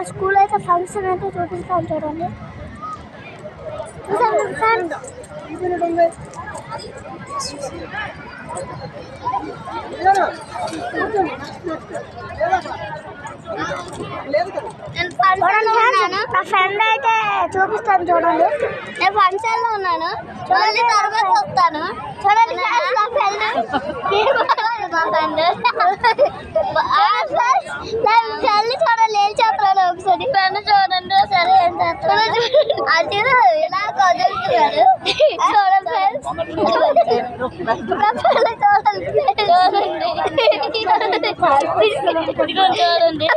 School అయితే function అయితే చూపిస్తాను చూడండి. నా ఫ్రెండ్ అయితే చూపిస్తాను చూడండి. నేను ఫంక్షన్ లో ఉన్నాను చూడండి, తర్వాత వస్తాను చూడండి. నా ఫ్రెండ్ చూడండి, ఏం చెప్తాను ఒకసారి ఫ్రెండ్ చూడండి. సరే ఏం చేస్తాను అది ఇలా కదులుతున్నాడు చూడండి ఫ్రెండ్స్. చూడండి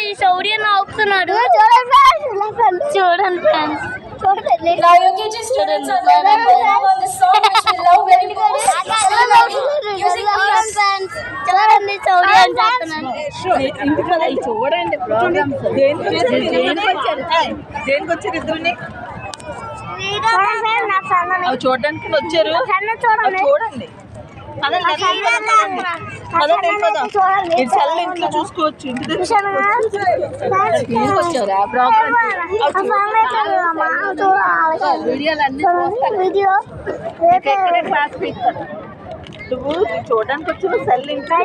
ఈ శౌర్య నవ్వుతున్నాడు చూడండి ఫ్రెండ్స్. చూడండి చూడండి శౌర్య అని చెప్తున్నాను. చూడండి దేనికి వచ్చారు ఇద్దరుని చూడడానికి వచ్చారు. చూడండి ఇంట్లో చూసుకోవచ్చు. ఇంటి వచ్చారా నువ్వు చూడడానికి వచ్చిన సెల్ ఇంట్లో